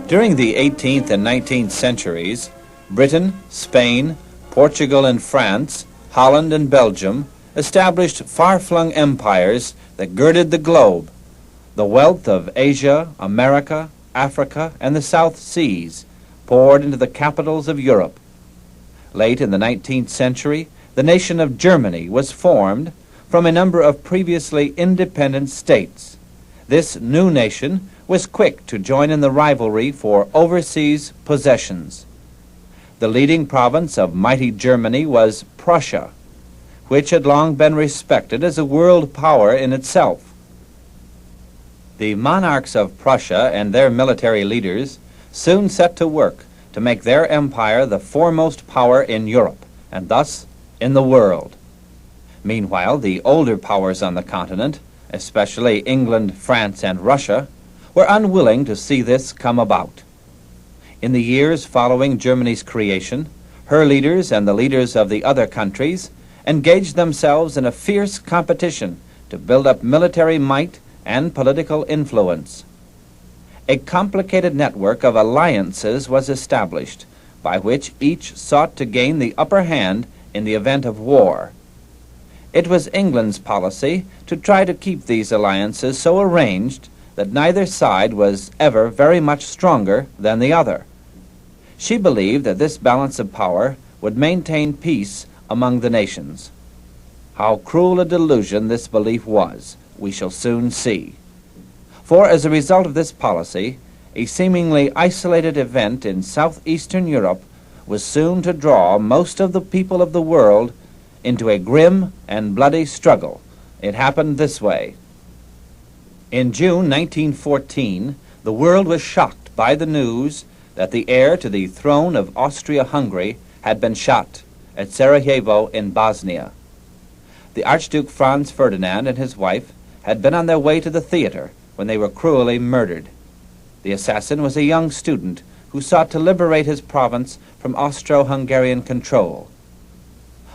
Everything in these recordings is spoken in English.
During the 18th and 19th centuries, Britain, Spain, Portugal and France, Holland and Belgium established far-flung empires that girded the globe. The wealth of Asia, America, Africa, and the South Seas poured into the capitals of Europe. Late in the 19th century, the nation of Germany was formed from a number of previously independent states. This new nation was quick to join in the rivalry for overseas possessions. The leading province of mighty Germany was Prussia, which had long been respected as a world power in itself. The monarchs of Prussia and their military leaders soon set to work to make their empire the foremost power in Europe, and thus in the world. Meanwhile, the older powers on the continent, especially England, France, and Russia, were unwilling to see this come about. In the years following Germany's creation, her leaders and the leaders of the other countries engaged themselves in a fierce competition to build up military might and political influence. A complicated network of alliances was established, by which each sought to gain the upper hand in the event of war. It was England's policy to try to keep these alliances so arranged that neither side was ever very much stronger than the other. She believed that this balance of power would maintain peace among the nations. How cruel a delusion this belief was, we shall soon see. For as a result of this policy, a seemingly isolated event in southeastern Europe was soon to draw most of the people of the world into a grim and bloody struggle. It happened this way. In June 1914, the world was shocked by the news that the heir to the throne of Austria Hungary had been shot at Sarajevo in Bosnia. The Archduke Franz Ferdinand and his wife had been on their way to the theater when they were cruelly murdered. The assassin was a young student who sought to liberate his province from Austro-Hungarian control.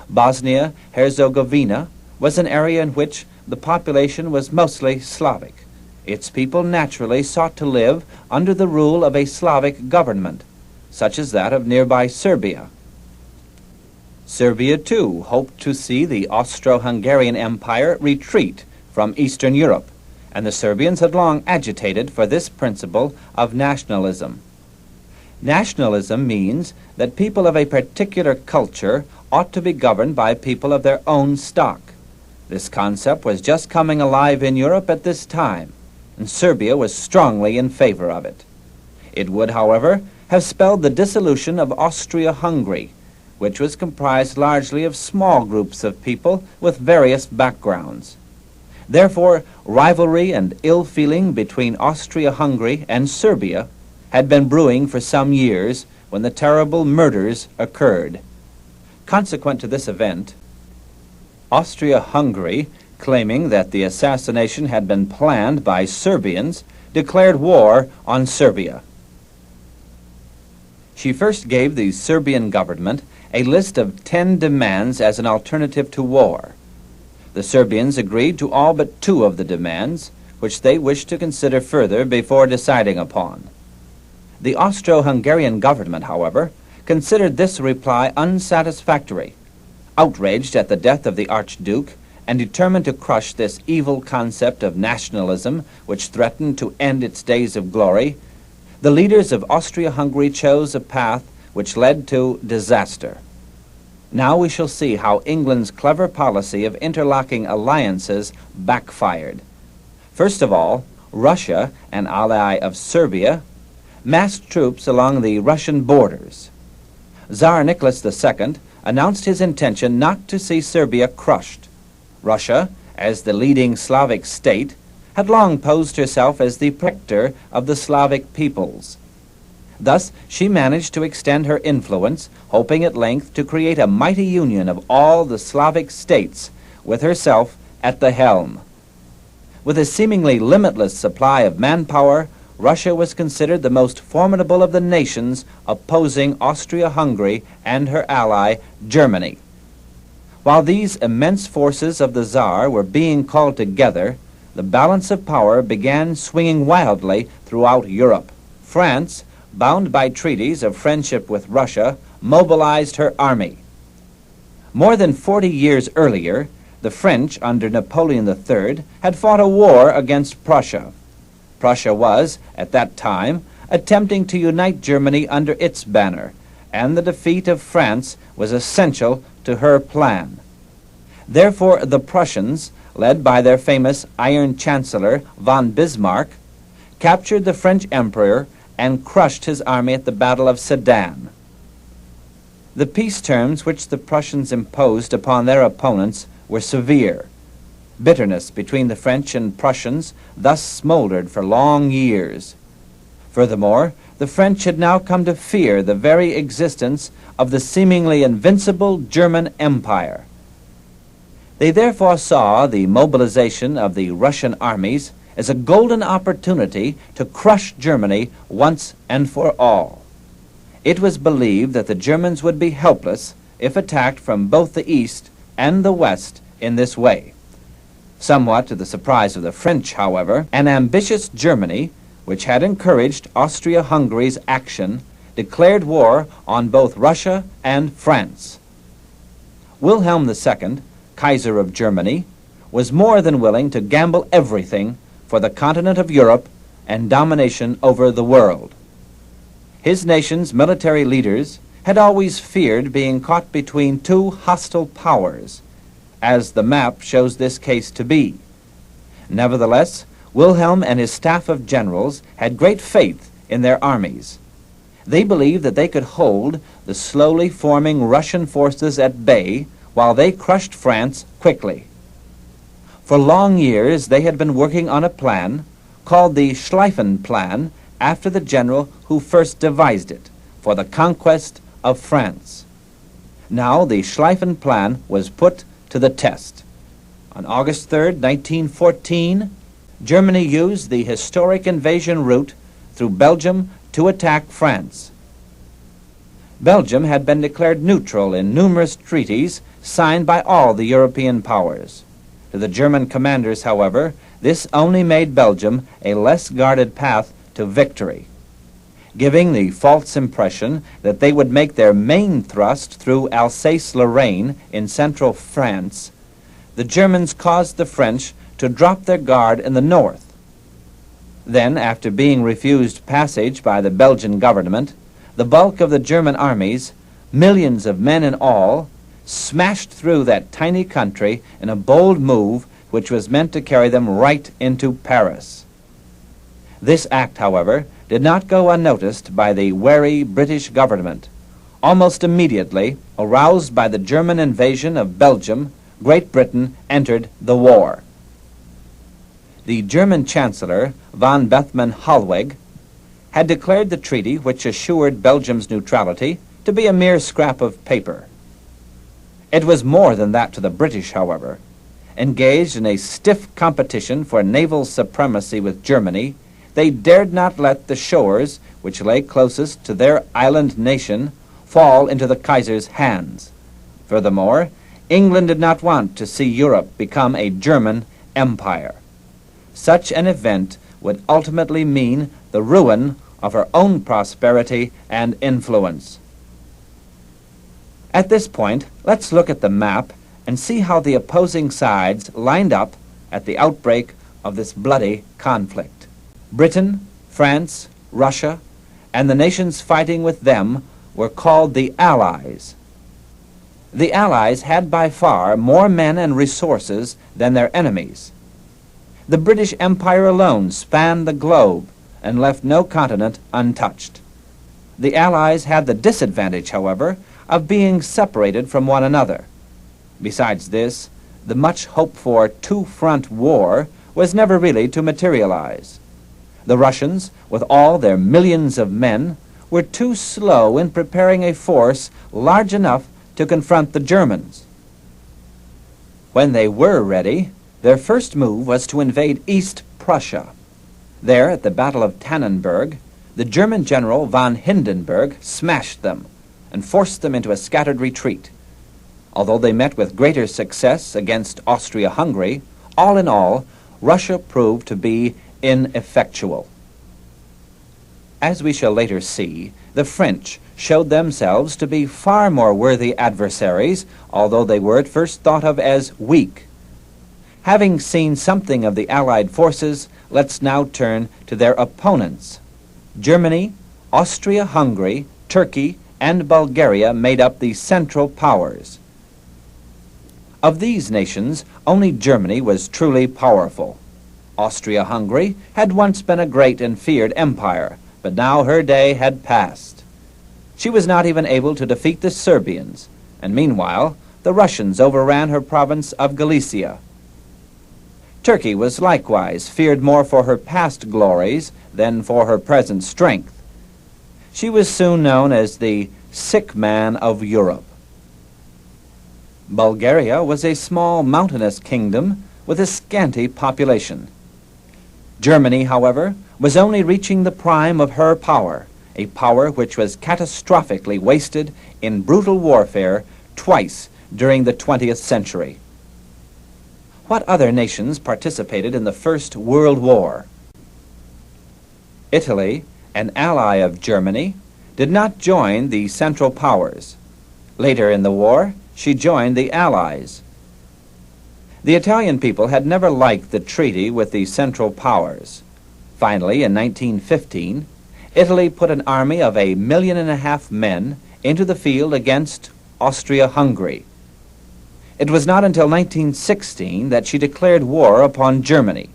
Bosnia-Herzegovina was an area in which the population was mostly Slavic. Its people naturally sought to live under the rule of a Slavic government, such as that of nearby Serbia. Serbia, too, hoped to see the Austro-Hungarian Empire retreat from Eastern Europe, and the Serbians had long agitated for this principle of nationalism. Nationalism means that people of a particular culture ought to be governed by people of their own stock. This concept was just coming alive in Europe at this time, and Serbia was strongly in favor of it. It would, however, have spelled the dissolution of Austria Hungary, which was comprised largely of small groups of people with various backgrounds. Therefore, rivalry and ill-feeling between Austria-Hungary and Serbia had been brewing for some years when the terrible murders occurred. Consequent to this event, Austria-Hungary, claiming that the assassination had been planned by Serbians, declared war on Serbia. She first gave the Serbian government a list of 10 demands as an alternative to war. The Serbians agreed to all but 2 of the demands, which they wished to consider further before deciding upon. The Austro-Hungarian government, however, considered this reply unsatisfactory. Outraged at the death of the Archduke, and determined to crush this evil concept of nationalism which threatened to end its days of glory, the leaders of Austria-Hungary chose a path which led to disaster. Now we shall see how England's clever policy of interlocking alliances backfired. First of all, Russia, an ally of Serbia, massed troops along the Russian borders. Tsar Nicholas II announced his intention not to see Serbia crushed. Russia, as the leading Slavic state, had long posed herself as the protector of the Slavic peoples. Thus, she managed to extend her influence, hoping at length to create a mighty union of all the Slavic states, with herself at the helm. With a seemingly limitless supply of manpower, Russia was considered the most formidable of the nations opposing Austria-Hungary and her ally, Germany. While these immense forces of the Tsar were being called together, the balance of power began swinging wildly throughout Europe. France, bound by treaties of friendship with Russia, mobilized her army. More than 40 years earlier, the French, under Napoleon III, had fought a war against Prussia. Prussia was, at that time, attempting to unite Germany under its banner, and the defeat of France was essential to her plan. Therefore, the Prussians, led by their famous Iron Chancellor von Bismarck, captured the French Emperor and crushed his army at the Battle of Sedan. The peace terms which the Prussians imposed upon their opponents were severe. Bitterness between the French and Prussians thus smoldered for long years. Furthermore, the French had now come to fear the very existence of the seemingly invincible German Empire. They therefore saw the mobilization of the Russian armies as a golden opportunity to crush Germany once and for all. It was believed that the Germans would be helpless if attacked from both the east and the west in this way. Somewhat to the surprise of the French, however, an ambitious Germany, which had encouraged Austria Hungary's action, declared war on both Russia and France. Wilhelm II, Kaiser of Germany, was more than willing to gamble everything for the continent of Europe and domination over the world. His nation's military leaders had always feared being caught between two hostile powers, as the map shows this case to be. Nevertheless, Wilhelm and his staff of generals had great faith in their armies. They believed that they could hold the slowly forming Russian forces at bay while they crushed France quickly. For long years they had been working on a plan called the Schlieffen Plan after the general who first devised it for the conquest of France. Now the Schlieffen Plan was put to the test. On August 3, 1914, Germany used the historic invasion route through Belgium to attack France. Belgium had been declared neutral in numerous treaties signed by all the European powers. To the German commanders, however, this only made Belgium a less guarded path to victory, giving the false impression that they would make their main thrust through Alsace-Lorraine in central France. The Germans caused the French to drop their guard in the north. Then, after being refused passage by the Belgian government, the bulk of the German armies, millions of men in all, smashed through that tiny country in a bold move which was meant to carry them right into Paris. This act, however, did not go unnoticed by the wary British government. Almost immediately, aroused by the German invasion of Belgium, Great Britain entered the war. The German Chancellor, von Bethmann-Hollweg, had declared the treaty which assured Belgium's neutrality to be a mere scrap of paper. It was more than that to the British, however. Engaged in a stiff competition for naval supremacy with Germany, they dared not let the shores, which lay closest to their island nation, fall into the Kaiser's hands. Furthermore, England did not want to see Europe become a German empire. Such an event would ultimately mean the ruin of her own prosperity and influence. At this point, let's look at the map and see how the opposing sides lined up at the outbreak of this bloody conflict. Britain, France, Russia, and the nations fighting with them were called the Allies. The Allies had by far more men and resources than their enemies. The British Empire alone spanned the globe and left no continent untouched. The Allies had the disadvantage, however, of being separated from one another. Besides this, the much hoped-for two-front war was never really to materialize. The Russians, with all their millions of men, were too slow in preparing a force large enough to confront the Germans. When they were ready, their first move was to invade East Prussia. There, at the Battle of Tannenberg, the German general von Hindenburg smashed them and forced them into a scattered retreat. Although they met with greater success against Austria Hungary, all in all, Russia proved to be ineffectual. As we shall later see, the French showed themselves to be far more worthy adversaries, although they were at first thought of as weak. Having seen something of the Allied forces, let's now turn to their opponents. Germany, Austria Hungary, Turkey, and Bulgaria made up the Central Powers. Of these nations, only Germany was truly powerful. Austria Hungary had once been a great and feared empire, but now her day had passed. She was not even able to defeat the Serbians, and meanwhile the Russians overran her province of Galicia. Turkey was likewise feared more for her past glories than for her present strength. She was soon known as the sick man of Europe. Bulgaria was a small mountainous kingdom with a scanty population. Germany, however, was only reaching the prime of her power, a power which was catastrophically wasted in brutal warfare twice during the 20th century. What other nations participated in the First World War? Italy, an ally of Germany, did not join the Central Powers. Later in the war, she joined the Allies. The Italian people had never liked the treaty with the Central Powers. Finally, in 1915, Italy put an army of 1.5 million men into the field against Austria Hungary. It was not until 1916 that she declared war upon Germany.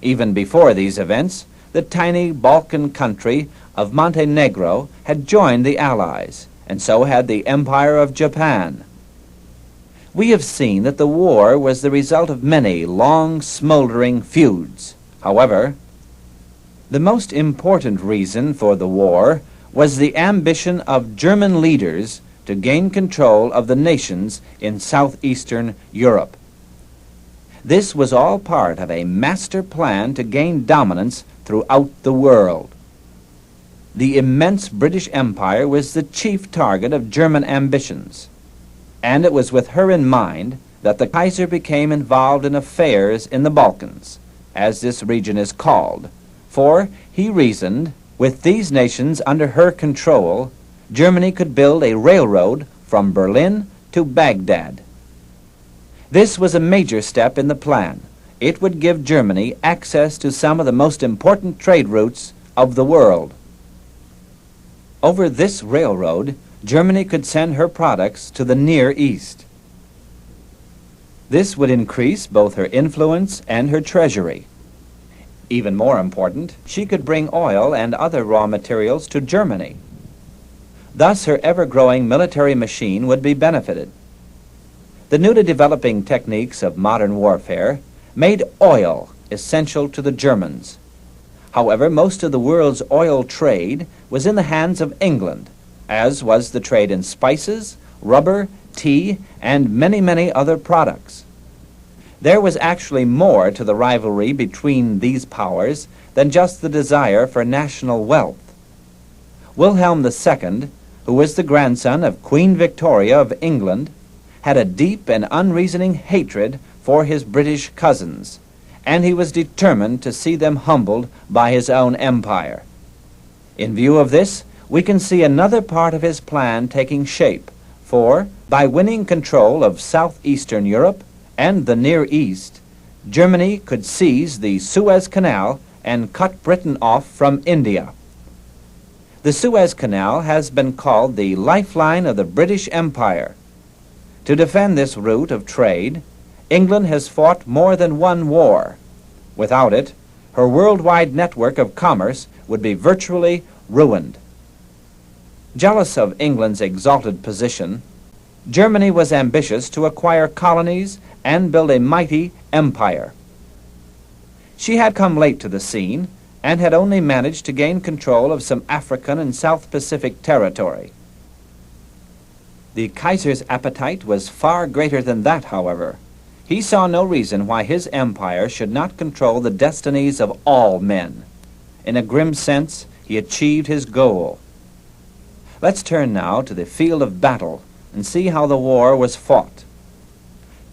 Even before these events, the tiny Balkan country of Montenegro had joined the Allies, and so had the Empire of Japan. We have seen that the war was the result of many long, smoldering feuds. However, the most important reason for the war was the ambition of German leaders to gain control of the nations in southeastern Europe. This was all part of a master plan to gain dominance throughout the world. The immense British Empire was the chief target of German ambitions, and it was with her in mind that the Kaiser became involved in affairs in the Balkans, as this region is called, for he reasoned, with these nations under her control, Germany could build a railroad from Berlin to Baghdad. This was a major step in the plan. It would give Germany access to some of the most important trade routes of the world. Over this railroad, Germany could send her products to the Near East. This would increase both her influence and her treasury. Even more important, she could bring oil and other raw materials to Germany. Thus, her ever-growing military machine would be benefited. The newly developing techniques of modern warfare made oil essential to the Germans. However, most of the world's oil trade was in the hands of England, as was the trade in spices, rubber, tea, and many, many other products. There was actually more to the rivalry between these powers than just the desire for national wealth. Wilhelm II, who was the grandson of Queen Victoria of England, had a deep and unreasoning hatred for his British cousins, and he was determined to see them humbled by his own empire. In view of this, we can see another part of his plan taking shape, for by winning control of southeastern Europe and the Near East, Germany could seize the Suez Canal and cut Britain off from India. The Suez Canal has been called the lifeline of the British Empire. To defend this route of trade, England has fought more than one war. Without it, her worldwide network of commerce would be virtually ruined. Jealous of England's exalted position, Germany was ambitious to acquire colonies and build a mighty empire. She had come late to the scene and had only managed to gain control of some African and South Pacific territory. The Kaiser's appetite was far greater than that, however. He saw no reason why his empire should not control the destinies of all men. In a grim sense, he achieved his goal. Let's turn now to the field of battle and see how the war was fought.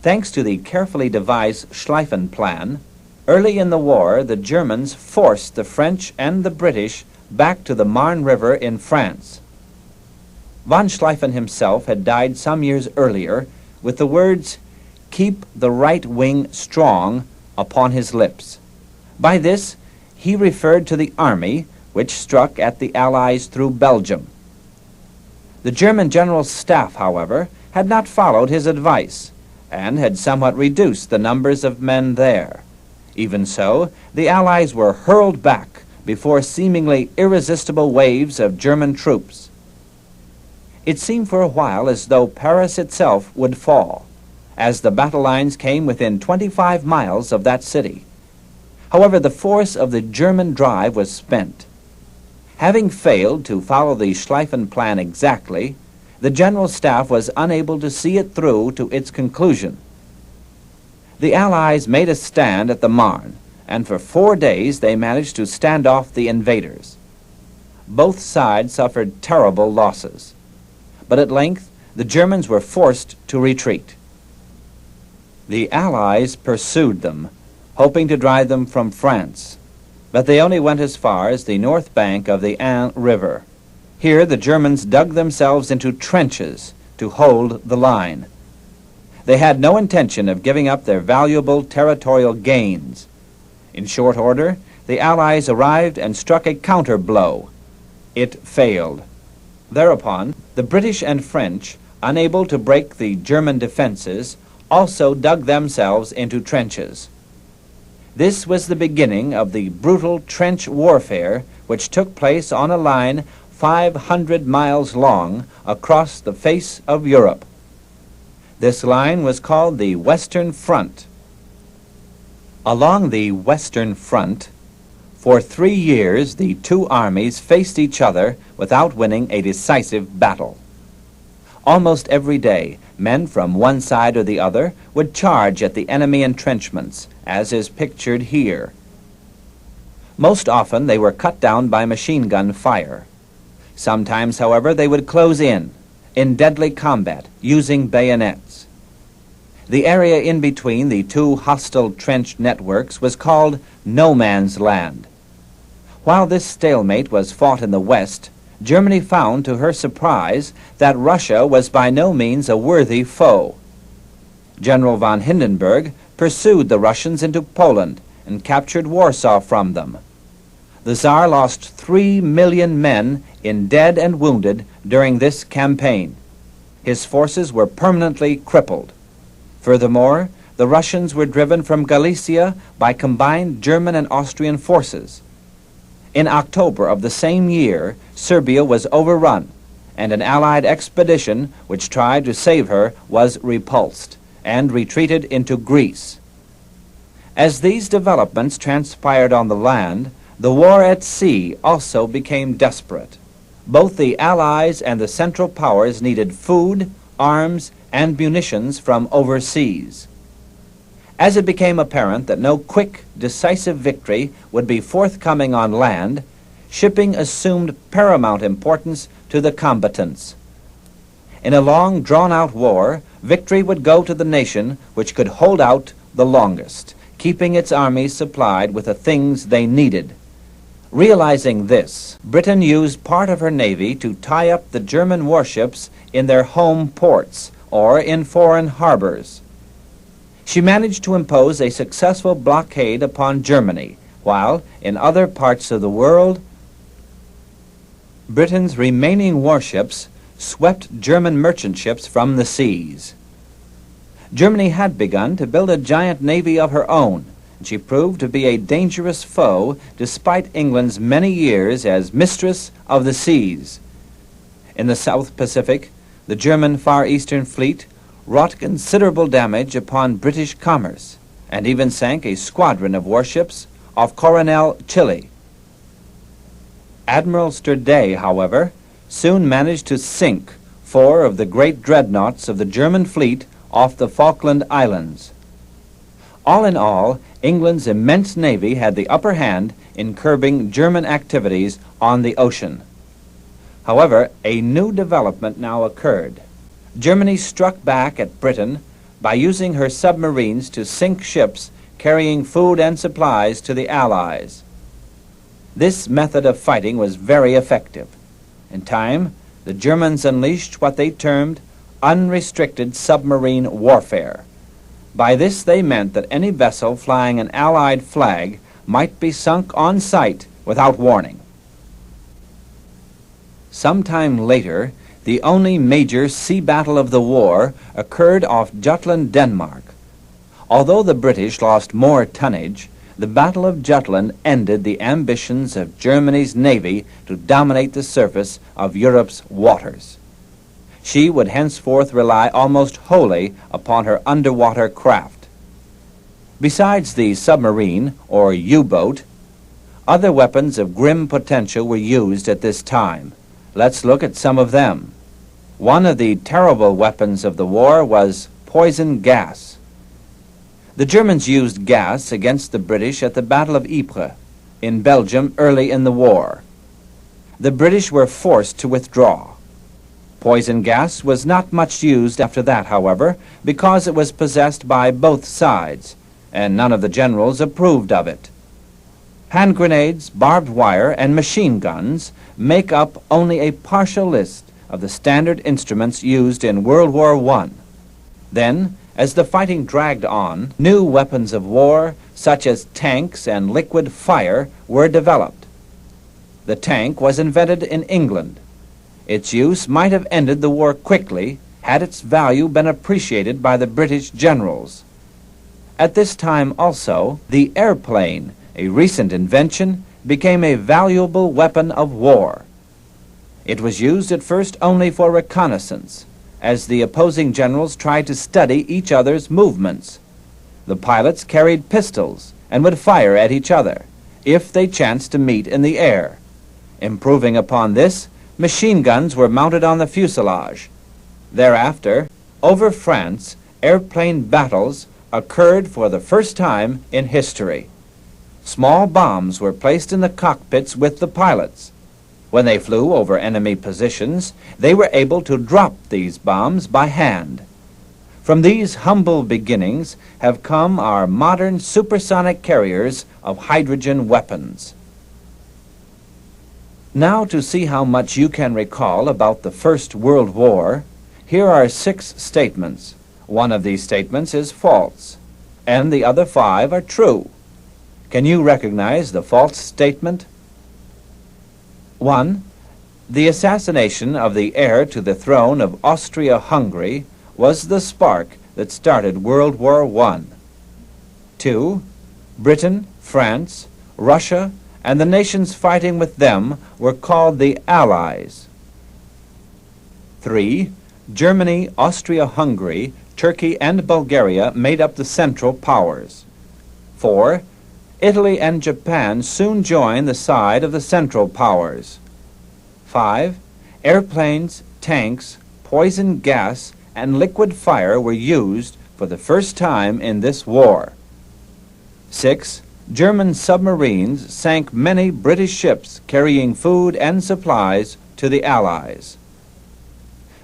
Thanks to the carefully devised Schlieffen plan, early in the war the Germans forced the French and the British back to the Marne River in France. Von Schlieffen himself had died some years earlier with the words, "Keep the right wing strong," upon his lips. By this, he referred to the army which struck at the Allies through Belgium. The German General Staff, however, had not followed his advice and had somewhat reduced the numbers of men there. Even so, the Allies were hurled back before seemingly irresistible waves of German troops. It seemed for a while as though Paris itself would fall, as the battle lines came within 25 miles of that city. However, the force of the German drive was spent. Having failed to follow the Schlieffen plan exactly, the General Staff was unable to see it through to its conclusion. The Allies made a stand at the Marne, and for 4 days they managed to stand off the invaders. Both sides suffered terrible losses, but at length the Germans were forced to retreat. The Allies pursued them, hoping to drive them from France, but they only went as far as the north bank of the Ain River. Here the Germans dug themselves into trenches to hold the line. They had no intention of giving up their valuable territorial gains. In short order, the Allies arrived and struck a counter-blow. It failed. Thereupon, the British and French, unable to break the German defenses, also dug themselves into trenches. This was the beginning of the brutal trench warfare which took place on a line 500 miles long across the face of Europe. This line was called the Western Front. Along the Western Front, for 3 years the two armies faced each other without winning a decisive battle. Almost every day, men from one side or the other would charge at the enemy entrenchments, as is pictured here. Most often they were cut down by machine gun fire. Sometimes, however, they would close in deadly combat, using bayonets. The area in between the two hostile trench networks was called no man's land. While this stalemate was fought in the west, Germany found to her surprise that Russia was by no means a worthy foe. General von Hindenburg pursued the Russians into Poland and captured Warsaw from them. The Tsar lost 3 million men in dead and wounded during this campaign. His forces were permanently crippled. Furthermore, the Russians were driven from Galicia by combined German and Austrian forces. In October of the same year, Serbia was overrun, and an Allied expedition which tried to save her was repulsed and retreated into Greece. As these developments transpired on the land, the war at sea also became desperate. Both the Allies and the Central Powers needed food, arms, and munitions from overseas. As it became apparent that no quick, decisive victory would be forthcoming on land, shipping assumed paramount importance to the combatants. In a long, drawn-out war, victory would go to the nation which could hold out the longest, keeping its armies supplied with the things they needed. Realizing this, Britain used part of her navy to tie up the German warships in their home ports or in foreign harbors. She managed to impose a successful blockade upon Germany, while in other parts of the world, Britain's remaining warships swept German merchant ships from the seas. Germany had begun to build a giant navy of her own, and she proved to be a dangerous foe despite England's many years as mistress of the seas. In the South Pacific, the German Far Eastern Fleet wrought considerable damage upon British commerce and even sank a squadron of warships off Coronel, Chile. Admiral Sturdee, however, soon managed to sink 4 of the great dreadnoughts of the German fleet off the Falkland Islands. All in all, England's immense navy had the upper hand in curbing German activities on the ocean. However, a new development now occurred. Germany struck back at Britain by using her submarines to sink ships carrying food and supplies to the Allies. This method of fighting was very effective. In time, the Germans unleashed what they termed unrestricted submarine warfare. By this they meant that any vessel flying an Allied flag might be sunk on sight without warning. Sometime later, the only major sea battle of the war occurred off Jutland, Denmark. Although the British lost more tonnage, the Battle of Jutland ended the ambitions of Germany's navy to dominate the surface of Europe's waters. She would henceforth rely almost wholly upon her underwater craft. Besides the submarine, or U-boat, other weapons of grim potential were used at this time. Let's look at some of them. One of the terrible weapons of the war was poison gas. The Germans used gas against the British at the Battle of Ypres in Belgium early in the war. The British were forced to withdraw. Poison gas was not much used after that, however, because it was possessed by both sides, and none of the generals approved of it. Hand grenades, barbed wire, and machine guns make up only a partial list of the standard instruments used in World War I. Then, as the fighting dragged on, new weapons of war, such as tanks and liquid fire, were developed. The tank was invented in England. Its use might have ended the war quickly had its value been appreciated by the British generals. At this time also, the airplane, a recent invention, became a valuable weapon of war. It was used at first only for reconnaissance, as the opposing generals tried to study each other's movements. The pilots carried pistols and would fire at each other if they chanced to meet in the air. Improving upon this, machine guns were mounted on the fuselage. Thereafter, over France, airplane battles occurred for the first time in history. Small bombs were placed in the cockpits with the pilots. When they flew over enemy positions, they were able to drop these bombs by hand. From these humble beginnings have come our modern supersonic carriers of hydrogen weapons. Now, to see how much you can recall about the First World War, here are 6 statements. One of these statements is false, and the other 5 are true. Can you recognize the false statement? 1. The assassination of the heir to the throne of Austria Hungary was the spark that started World War I. 2. Britain, France, Russia, and the nations fighting with them were called the Allies. 3. Germany, Austria Hungary, Turkey, and Bulgaria made up the Central Powers. 4. Italy and Japan soon joined the side of the Central Powers. 5. Airplanes, tanks, poison gas, and liquid fire were used for the first time in this war. 6. German submarines sank many British ships carrying food and supplies to the Allies.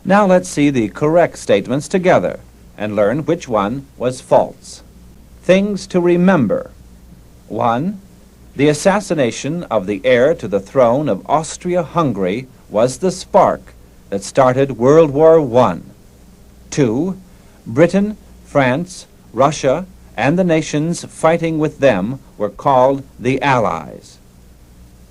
Now let's see the correct statements together and learn which one was false. Things to remember. 1. The assassination of the heir to the throne of Austria-Hungary was the spark that started World War I. 2. Britain, France, Russia, and the nations fighting with them were called the Allies.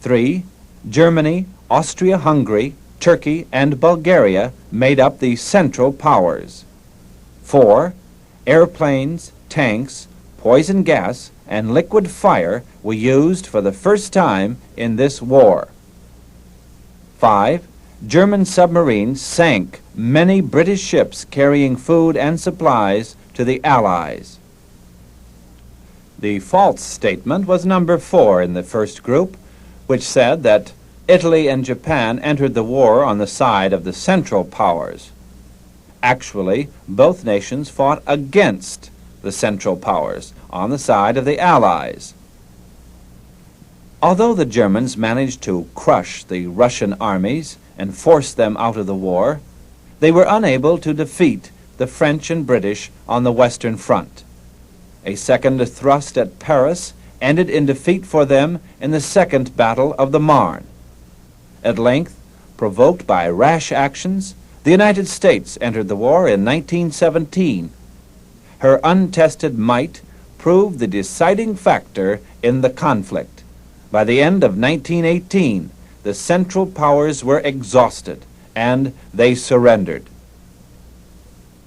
3. Germany, Austria-Hungary, Turkey, and Bulgaria made up the Central Powers. 4. Airplanes, tanks, poison gas, and liquid fire were used for the first time in this war. 5. German submarines sank many British ships carrying food and supplies to the Allies. The false statement was number 4 in the first group, which said that Italy and Japan entered the war on the side of the Central Powers. Actually, both nations fought against the Central Powers on the side of the Allies. Although the Germans managed to crush the Russian armies and force them out of the war, they were unable to defeat the French and British on the Western Front. A second thrust at Paris ended in defeat for them in the Second Battle of the Marne. At length, provoked by rash actions, the United States entered the war in 1917. Her untested might proved the deciding factor in the conflict. By the end of 1918, the Central Powers were exhausted, and they surrendered.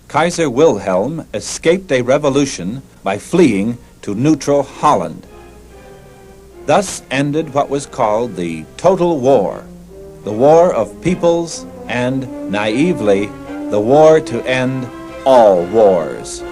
Kaiser Wilhelm escaped a revolution by fleeing to neutral Holland. Thus ended what was called the Total War, the war of peoples, and, naively, the war to end all wars.